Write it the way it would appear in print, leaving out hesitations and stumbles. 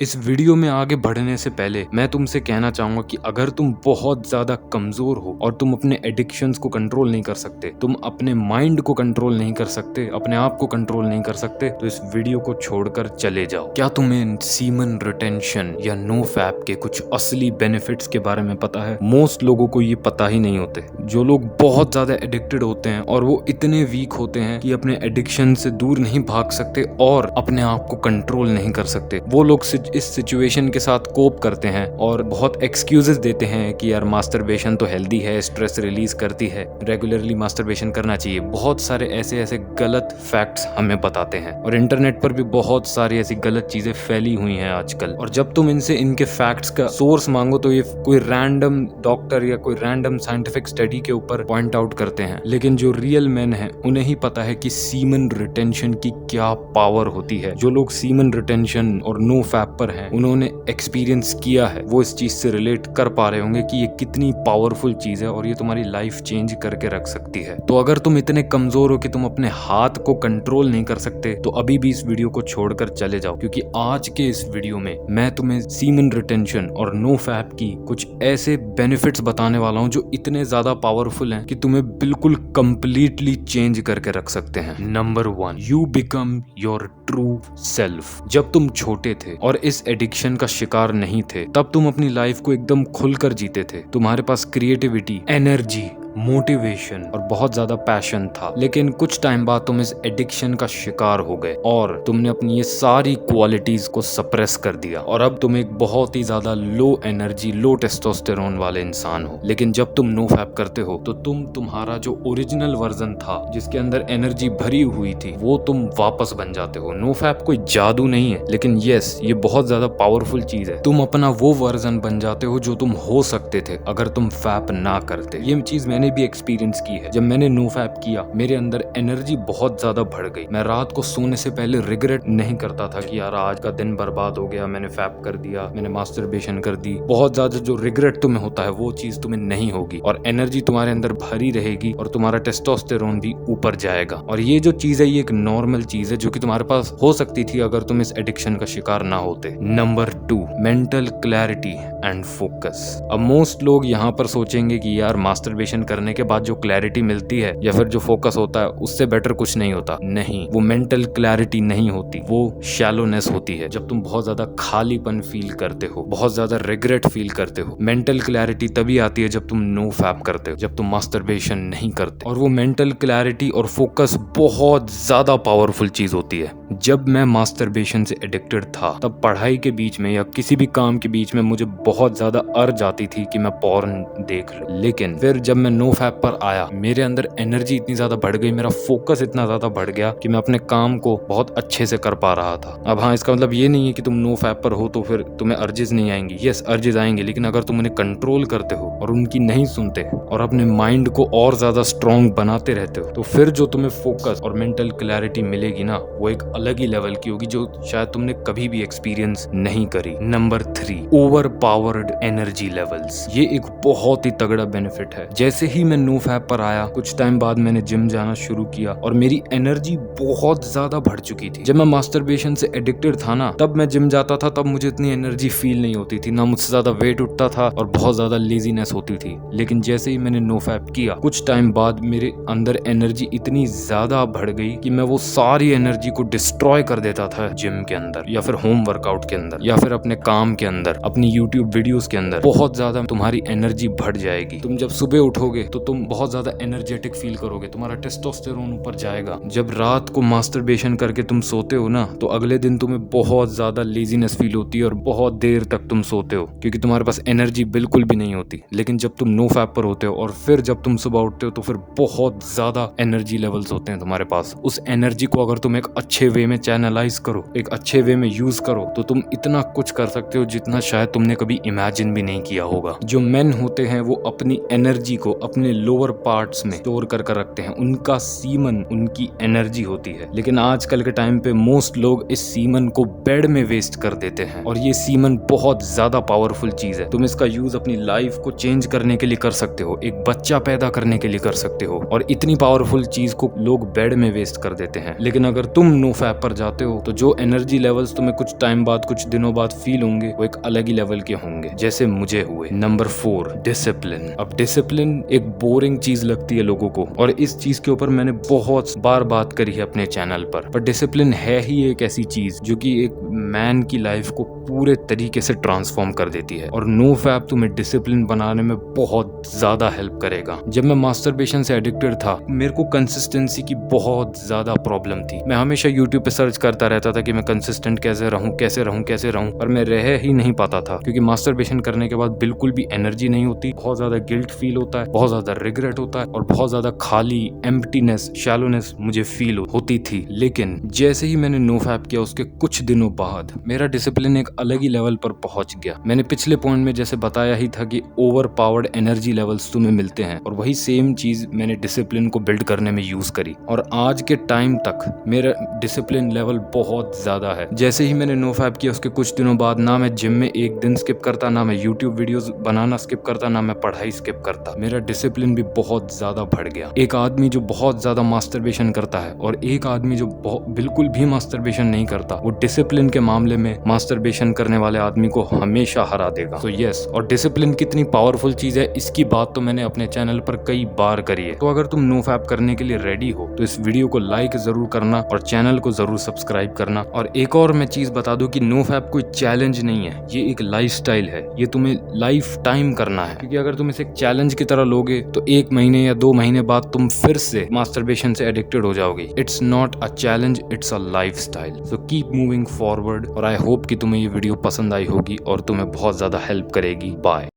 इस वीडियो में आगे बढ़ने से पहले मैं तुमसे कहना चाहूंगा कि अगर तुम बहुत ज्यादा कमजोर हो और तुम अपने एडिक्शंस को कंट्रोल नहीं कर सकते, तुम अपने माइंड को कंट्रोल नहीं कर सकते, अपने आप को कंट्रोल नहीं कर सकते, तो इस वीडियो को छोड़कर चले जाओ। क्या तुम्हें सीमन रिटेंशन या नो फैप के कुछ असली बेनिफिट्स के बारे में पता है? मोस्ट लोगों को ये पता ही नहीं होते। जो लोग बहुत ज्यादा एडिक्टेड होते हैं और वो इतने वीक होते हैं कि अपने एडिक्शन से दूर नहीं भाग सकते और अपने आप को कंट्रोल नहीं कर सकते, वो लोग इस सिचुएशन के साथ कोप करते हैं और बहुत एक्सक्यूजेस देते हैं कि यार मास्टरबेशन तो हेल्दी है, स्ट्रेस रिलीज करती है, रेगुलरली मास्टरबेशन करना चाहिए। बहुत सारे ऐसे गलत फैक्ट्स हमें बताते हैं और इंटरनेट पर भी बहुत सारी ऐसी गलत चीजें फैली हुई हैं आजकल। और जब तुम इनके फैक्ट्स का सोर्स मांगो तो ये कोई रैंडम डॉक्टर या कोई रैंडम साइंटिफिक स्टडी के ऊपर पॉइंट आउट करते हैं, लेकिन जो रियल मैन है उन्हें ही पता है कि सीमन रिटेंशन की क्या पावर होती है। जो लोग सीमन रिटेंशन और नो फैप पर हैं, उन्होंने एक्सपीरियंस किया है, वो इस चीज से रिलेट कर पा रहे होंगे कि ये कितनी पावरफुल चीज है और ये तुम्हारी लाइफ चेंज करके रख सकती है। तो अगर तुम इतने कमजोर हो कि तुम अपने हाथ को कंट्रोल नहीं कर सकते, तो अभी भी इस वीडियो को छोड़कर चले जाओ, क्योंकि आज के इस वीडियो में मैं तुम्हें सीमन रिटेंशन और नो फैप की कुछ ऐसे बेनिफिट्स बताने वाला हूं जो इतने ज्यादा पावरफुल हैं कि तुम्हें बिल्कुल कंप्लीटली चेंज करके रख सकते हैं। Number 1, you become your true self. जब तुम छोटे थे और इस एडिक्शन का शिकार नहीं थे, तब तुम अपनी लाइफ को एकदम खुलकर जीते थे। तुम्हारे पास क्रिएटिविटी, एनर्जी, मोटिवेशन और बहुत ज्यादा पैशन था। लेकिन कुछ टाइम बाद तुम इस एडिक्शन का शिकार हो गए और तुमने अपनी ये सारी क्वालिटीज को सप्रेस कर दिया और अब तुम एक बहुत ही ज्यादा लो एनर्जी, लो टेस्टोस्टेरोन वाले इंसान हो। लेकिन जब तुम नो फैप करते हो तो तुम्हारा जो ओरिजिनल वर्जन था, जिसके अंदर एनर्जी भरी हुई थी, वो तुम वापस बन जाते हो। नो फैप कोई जादू नहीं है, लेकिन यस, ये बहुत ज्यादा पावरफुल चीज है। तुम अपना वो वर्जन बन जाते हो जो तुम हो सकते थे अगर तुम फैप ना करते। ये चीज मैंने भी एक्सपीरियंस की है। जब मैंने नो फैप किया, मेरे अंदर एनर्जी बहुत ज्यादा बढ़ गई। मैं रात को सोने से पहले रिग्रेट नहीं करता था कि यार आज का दिन बर्बाद हो गया, मैंने फैप कर दिया, मैंने मास्टरबेशन कर दी। बहुत ज्यादा जो रिग्रेट तुम्हें होता है वो चीज तुम्हें नहीं होगी और एनर्जी तुम्हारे अंदर भरी रहेगी और तुम्हारा टेस्टोस्टेरोन भी ऊपर जाएगा। और ये जो चीज है, ये एक नॉर्मल चीज है जो कि तुम्हारे पास हो सकती थी अगर तुम इस एडिक्शन का शिकार ना होते। Number 2, mental clarity and focus. अब मोस्ट लोग यहाँ पर सोचेंगे कि यार मास्टरबेशन करने के बाद जो क्लैरिटी मिलती है या फिर जो फोकस होता है उससे बेटर कुछ नहीं होता। नहीं, वो मेंटल क्लैरिटी नहीं होती, वो शैलोनेस होती है। जब तुम बहुत ज्यादा खालीपन फील करते हो, बहुत ज्यादा रिग्रेट फील करते हो। मेंटल क्लैरिटी तभी आती है जब तुम नो फैप करते हो, जब तुम मास्टरबेशन नहीं करते। और वो मेंटल क्लैरिटी और फोकस बहुत ज्यादा पावरफुल चीज होती है। जब मैं मास्टरबेशन से एडिक्टेड था, तब पढ़ाई के बीच में या किसी भी काम के बीच में मुझे बहुत ज्यादा अर्ज आती थी कि मैं पॉर्न देख लूं। लेकिन फिर जब मैं नो फैप पर आया, मेरे अंदर एनर्जी इतनी ज्यादा बढ़ गई, मेरा फोकस इतना ज्यादा बढ़ गया कि मैं अपने काम को बहुत अच्छे से कर पा रहा था। अब हाँ, इसका मतलब ये नहीं है कि तुम नो फैप पर हो तो फिर तुम्हें अर्जेस नहीं आएंगी। यस, अर्जेस आएंगे, लेकिन अगर तुम उन्हें कंट्रोल करते हो और उनकी नहीं सुनते और अपने माइंड को और ज्यादा स्ट्रॉन्ग बनाते रहते हो, तो फिर जो तुम्हें फोकस और मेंटल क्लैरिटी मिलेगी ना, वो एक अलग ही लेवल की होगी जो शायद तुमने कभी भी एक्सपीरियंस नहीं करी। Number 3, over powered energy levels. ये एक बहुत ही तगड़ा बेनिफिट है। जैसे ही मैं नो फैप पर आया, कुछ टाइम बाद मैंने जिम जाना शुरू किया और मेरी एनर्जी बहुत ज्यादा बढ़ चुकी थी। जब मैं मास्टरबेशन से एडिक्टेड था ना, तब मैं जिम जाता था, तब मुझे इतनी एनर्जी फील नहीं होती थी, ना मुझसे ज्यादा वेट उठता था और बहुत ज्यादा लेजीनेस होती थी। लेकिन जैसे ही मैंने नो फैप किया, कुछ टाइम बाद मेरे अंदर एनर्जी इतनी ज्यादा बढ़ गई कि मैं वो सारी एनर्जी को डिस्ट्रॉय कर देता था जिम के अंदर या फिर होम वर्कआउट के अंदर या फिर अपने काम के अंदर, अपनी यूट्यूब वीडियोस के अंदर। बहुत ज्यादा तुम्हारी एनर्जी बढ़ जाएगी। तुम जब सुबह उठोगे तो तुम बहुत ज्यादा एनर्जेटिक फील करोगे, तुम्हारा टेस्टोस्टेरोन ऊपर जाएगा। जब रात को मास्टरबेशन करके तुम सोते हो ना, तो अगले दिन तुम्हें बहुत ज्यादा लेजीनेस फील होती है और बहुत देर तक तुम सोते हो क्योंकि तुम्हारे पास एनर्जी बिल्कुल भी नहीं होती। लेकिन जब तुम नो फैप पर होते हो और फिर जब तुम सुबह उठते हो तो फिर बहुत ज्यादा एनर्जी लेवल्स होते हैं तुम्हारे पास। उस एनर्जी को अगर तुम एक अच्छे वे में चैनलाइज करो, एक अच्छे वे में यूज करो, तो तुम इतना कुछ कर सकते हो जितना शायद तुमने कभी इमेजिन भी नहीं किया होगा। जो मेन होते हैं वो अपनी एनर्जी को, अपने लोअर पार्ट्स में स्टोर कर रखते हैं। उनका सीमन उनकी एनर्जी होती है। लेकिन आजकल के टाइम पे मोस्ट लोग इस सीमन को बेड में वेस्ट कर देते हैं और ये सीमन बहुत ज्यादा पावरफुल चीज है। तुम इसका यूज अपनी लाइफ को चेंज करने के लिए कर सकते हो, एक बच्चा पैदा करने के लिए कर सकते हो, और इतनी पावरफुल चीज को लोग बेड में वेस्ट कर देते हैं। लेकिन अगर तुम नो फैप पर जाते हो तो जो एनर्जी लेवल्स तुम्हें कुछ टाइम बाद, कुछ दिनों बाद फील होंगे, वो एक अलग ही लेवल के होंगे, जैसे मुझे हुए। Number 4, discipline. अब डिसिप्लिन एक बोरिंग चीज लगती है लोगों को, और इस चीज के ऊपर मैंने बहुत बार बात करी है अपने चैनल पर डिसिप्लिन है ही एक ऐसी चीज जो कि एक मैन की लाइफ को पूरे तरीके से ट्रांसफॉर्म कर देती है। और नो फैप तुम्हें डिसिप्लिन बनाने में बहुत ज्यादा हेल्प करेगा। जब मैं मास्टरबेशन से एडिक्टेड था, मेरे को कंसिस्टेंसी की बहुत ज्यादा प्रॉब्लम थी। मैं हमेशा यूट्यूब पे सर्च करता रहता था कि मैं कंसिस्टेंट कैसे रहूं, पर मैं रह ही नहीं पाता था, क्योंकि मास्टरबेशन करने के बाद बिल्कुल भी एनर्जी नहीं होती, बहुत ज्यादा गिल्ट फील होता है, बहुत ज्यादा रिग्रेट होता है, और बहुत ज्यादा खाली, एम्प्टीनेस, शैलोनेस मुझे फील होती थी। लेकिन जैसे ही मैंने नो फैप किया, उसके कुछ दिनों बाद मेरा डिसिप्लिन एक अलग ही लेवल पर पहुंच गया। मैंने पिछले पॉइंट में जैसे बताया ही था कि ओवर पावर्ड एनर्जी लेवल्स तुम्हें मिलते हैं, और वही सेम चीज मैंने डिसिप्लिन को बिल्ड करने में यूज करी, और आज के टाइम तक मेरा डिसिप्लिन लेवल बहुत ज्यादा है। जैसे ही मैंने नो फैप किया, उसके कुछ दिनों बाद ना मैं जिम में एक दिन स्किप करता, ना मैं यूट्यूब वीडियोस बनाना स्किप करता, ना मैं पढ़ाई स्किप करता। मेरा डिसिप्लिन भी बहुत ज्यादा बढ़ गया। एक आदमी जो बहुत ज्यादा मास्टरबेशन करता है और एक आदमी जो बिल्कुल भी मास्टरबेशन नहीं करता, वो डिसिप्लिन के मामले में मास्टरबेशन करने वाले आदमी को हमेशा हरा देगा। तो यस, और डिसिप्लिन कितनी पावरफुल चीज है, इसकी बात तो मैंने अपने चैनल पर कई बार करी है। तो अगर तुम नो फैप करने के लिए रेडी हो तो इस वीडियो को लाइक जरूर करना और चैनल को जरूर सब्सक्राइब करना। और एक और मैं चीज बता दूं कि नो फैप कोई चैलेंज नहीं है, ये एक लाइफस्टाइल है। ये तुम्हें लाइफ टाइम करना है, क्योंकि अगर तुम इसे एक चैलेंज की तरह लोगे तो 1 महीने या 2 महीने बाद तुम फिर से मास्टरबेशन से एडिक्टेड हो जाओगे। It's not a challenge, it's a lifestyle. So keep moving forward, और आई होप कि तुम्हें ये वीडियो पसंद आई होगी और तुम्हें बहुत ज्यादा हेल्प करेगी। बाय।